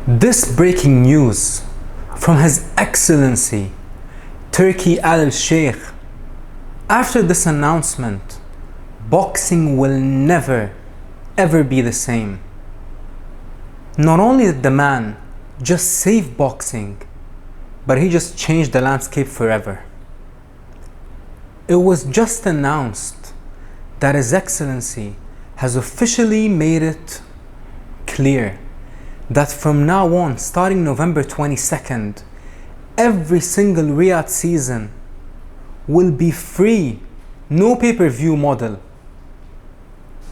This breaking news from His Excellency Turki Alalshikh. After this announcement, boxing will never ever be the same. Not only did the man just save boxing, but he just changed the landscape forever. It was just announced that His Excellency has officially made it clear that from now on, starting November 22nd, every single Riyadh season will be free, no pay-per-view model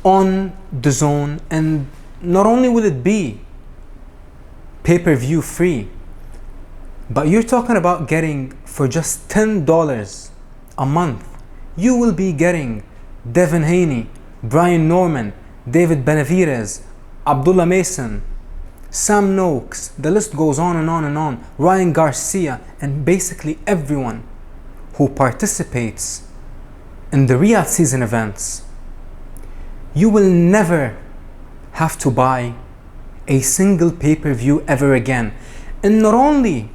on the zone. And not only will it be pay-per-view free, but you're talking about getting for just $10 a month, you will be getting Devin Haney, Brian Norman, David Benavidez, Abdullah Mason, Sam Noakes, the list goes on and on and on, Ryan Garcia, and basically everyone who participates in the Riyadh season events. You will never have to buy a single pay-per-view ever again. And not only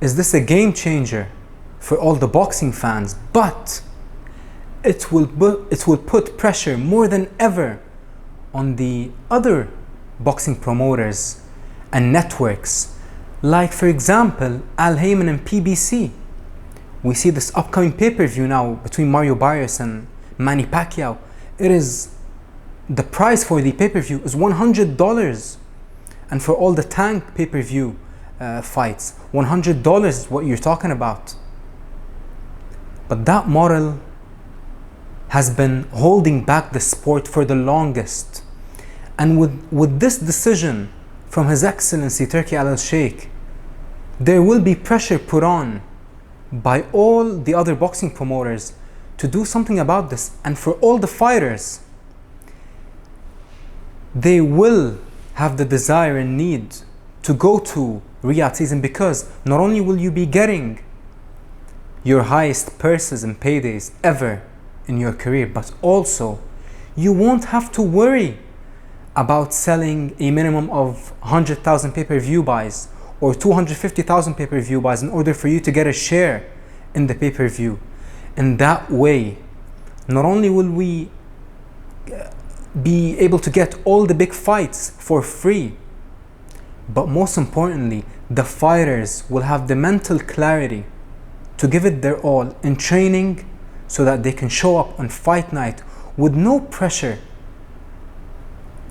is this a game changer for all the boxing fans, but it will put pressure more than ever on the other boxing promoters and networks, like for example Al Heyman and PBC. We see this upcoming pay-per-view now between Mario Barrios and Manny Pacquiao. The price for the pay-per-view is $100, and for all the Tank pay-per-view fights, $100 is what you're talking about. But that model has been holding back the sport for the longest. And with this decision from His Excellency Turki Alalshikh, there will be pressure put on by all the other boxing promoters to do something about this. And for all the fighters, they will have the desire and need to go to Riyadh season, because not only will you be getting your highest purses and paydays ever in your career, but also you won't have to worry about selling a minimum of 100,000 pay-per-view buys or 250,000 pay-per-view buys in order for you to get a share in the pay-per-view. In that way, not only will we be able to get all the big fights for free, but most importantly, the fighters will have the mental clarity to give it their all in training, so that they can show up on fight night with no pressure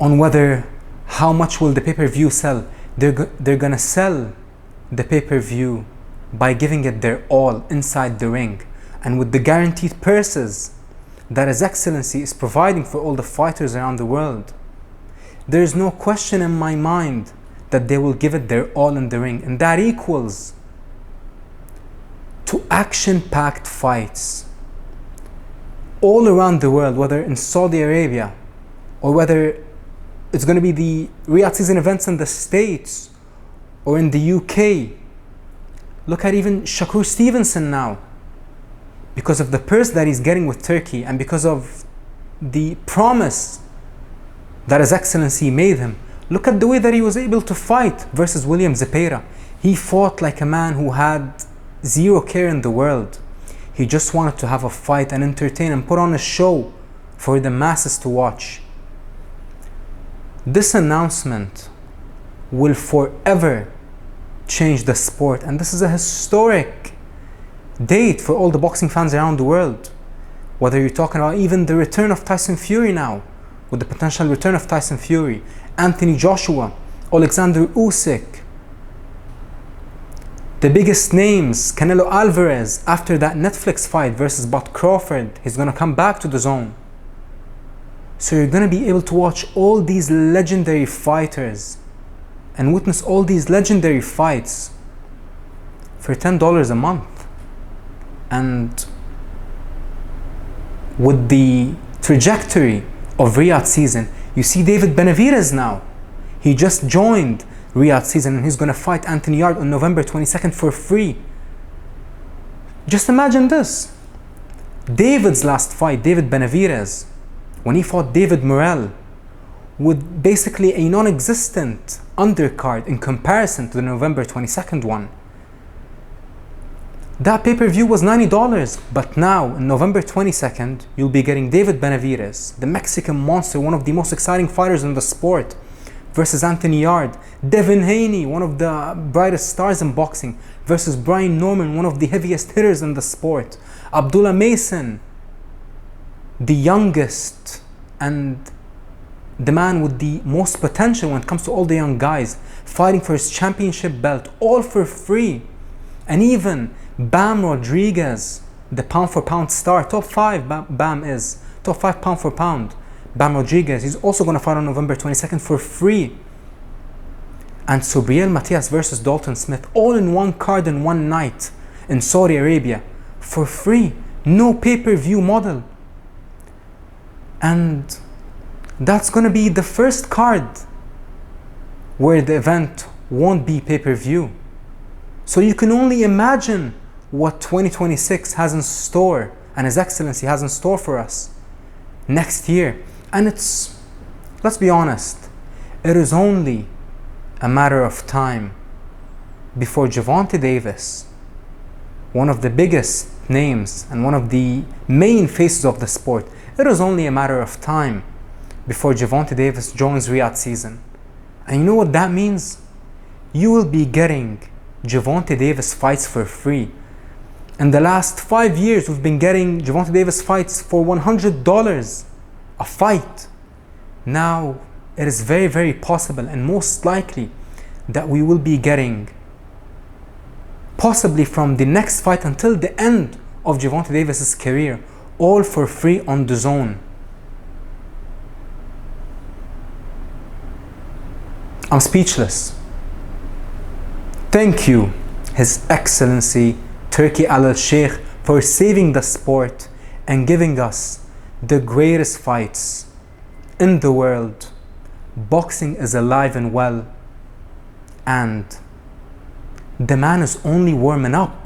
on whether how much will the pay-per-view sell. They're gonna sell the pay-per-view by giving it their all inside the ring, and with the guaranteed purses that His Excellency is providing for all the fighters around the world, there is no question in my mind that they will give it their all in the ring. And that equals to action-packed fights all around the world, whether in Saudi Arabia or whether it's going to be the Riyadh season events in the States or in the UK. Look at even Shakur Stevenson now, because of the purse that he's getting with Turkey and because of the promise that His Excellency made him. Look at the way that he was able to fight versus William Zepeda. He fought like a man who had zero care in the world. He just wanted to have a fight and entertain and put on a show for the masses to watch. This announcement will forever change the sport, and this is a historic date for all the boxing fans around the world. Whether you're talking about even the return of Tyson Fury now, with the potential return of Tyson Fury, Anthony Joshua, Alexander Usyk, the biggest names, Canelo Alvarez, after that Netflix fight versus Bud Crawford, he's gonna come back to the zone. So you're gonna be able to watch all these legendary fighters and witness all these legendary fights for $10 a month. And with the trajectory of Riyadh season, you see David Benavidez now. He just joined Riyadh season and he's going to fight Anthony Yarde on November 22nd for free. Just imagine this. David's last fight, David Benavidez, when he fought David Morrell, with basically a non-existent undercard in comparison to the November 22nd one. That pay-per-view was $90, but now in November 22nd, you'll be getting David Benavidez, the Mexican monster, one of the most exciting fighters in the sport, versus Anthony Yarde. Devin Haney, one of the brightest stars in boxing, versus Brian Norman, one of the heaviest hitters in the sport. Abdullah Mason, the youngest and the man with the most potential when it comes to all the young guys, fighting for his championship belt, all for free. And even Bam Rodriguez, the pound for pound star, top 5 Bam is, top 5 pound for pound. Bam Rodriguez, he's also going to fight on November 22nd for free. And Subriel Matias versus Dalton Smith, all in one card in one night in Saudi Arabia for free. No pay-per-view model. And that's going to be the first card where the event won't be pay-per-view. So you can only imagine what 2026 has in store and His Excellency has in store for us next year. And it's, let's be honest, it is only a matter of time before Gervonta Davis, one of the biggest names and one of the main faces of the sport, it is only a matter of time before Gervonta Davis joins Riyadh season. And you know what that means? You will be getting Gervonta Davis fights for free. In the last 5 years, we've been getting Gervonta Davis fights for $100 a fight. Now, it is very, very possible and most likely that we will be getting, possibly from the next fight until the end of Gervonta Davis's career, all for free on DAZN. I'm speechless. Thank you, His Excellency Turki Alalshikh, for saving the sport and giving us the greatest fights in the world. Boxing is alive and well, and the man is only warming up.